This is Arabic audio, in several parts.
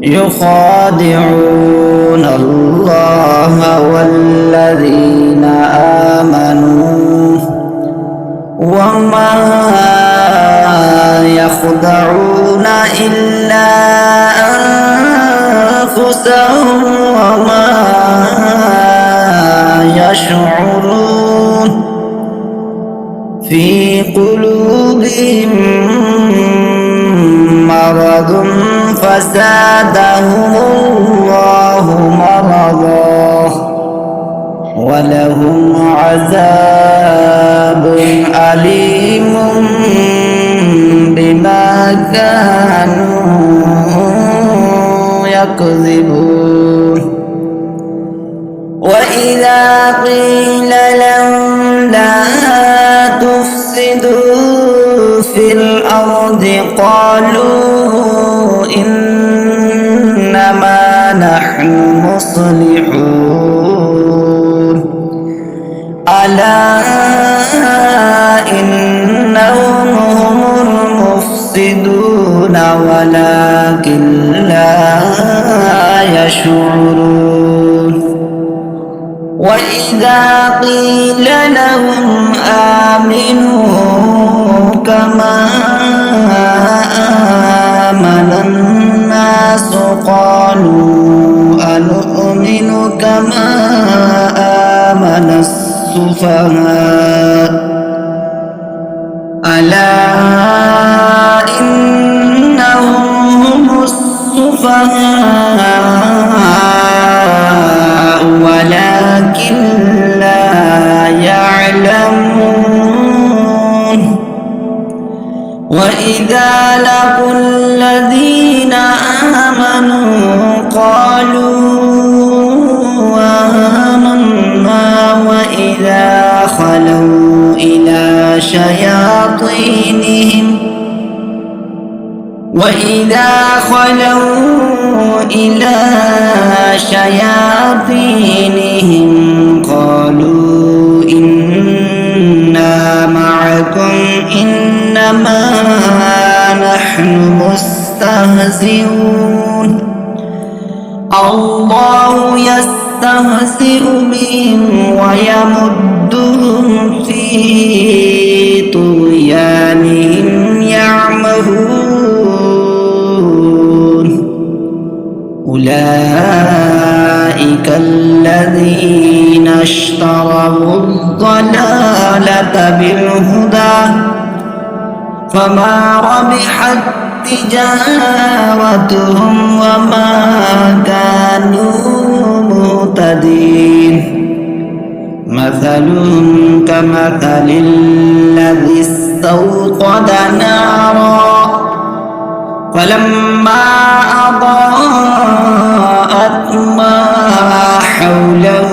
يخادعون الله والذين آمنوا وما يخدعون إلا أنفسهم وما يشعرون في قلوبهم مرض فزادهم الله مرضا ولهم عذاب أليم بما كانوا يكذبون وإذا قيل لهم لا تفسدوا في الأرض قالوا إنما نحن مصلحون ألا إنهم هم المفسدون ولكن لا يشعرون وإذا قيل لهم آمنوا كما آمن الناس قالوا أنؤمن كما آمن السفهاء ألا إنهم هم السفهاء ولكن لا يعلمون وإذا لقوا الذين آمنوا قالوا آمنا وإذا خلوا إلى شياطينهم قالوا إنا معكم إنما نحن مستهزئون الله يستهزئ بهم ويمدهم في طغيانهم يعمهون أولئك الذين اشتروا الضلالة بالهدى فما ربحت تجارتهم وما كانوا مهتدين مثلهم كمثل الذي استوقد نارا فلما أضاءت ما حوله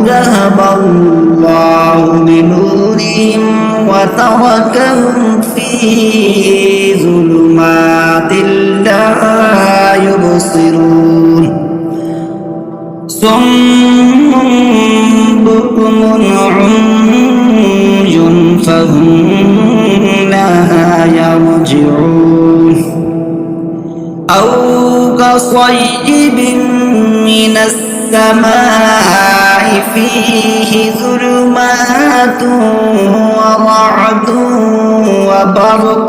ذهب الله بنورهم وتركهم في ظلمات لا يبصرون صم بكم عمي فهم لا يرجعون أو كصيب من السماء فيه ظلمات ورعد وبرق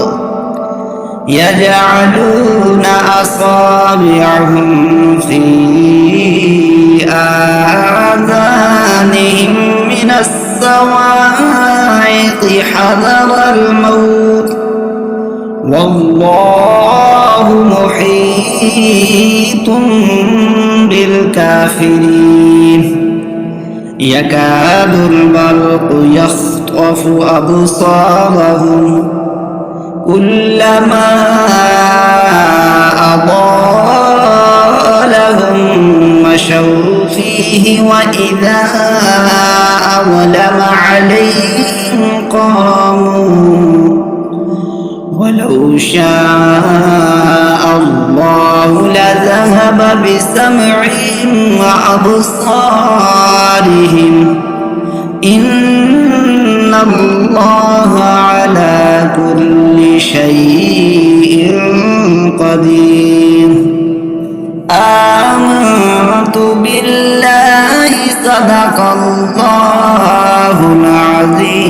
يجعلون أصابعهم في آذانهم من الصواعق حذر الموت والله محيط بالكافرين يكاد البرق يخطف أبصارهم كلما أضاء لهم مشوا فيه وإذا أظلم عليهم قاموا ولو شاء الله لذهب بسمعهم وأبصارهم إن الله على كل شيء قدير بالله صدق الله العظيم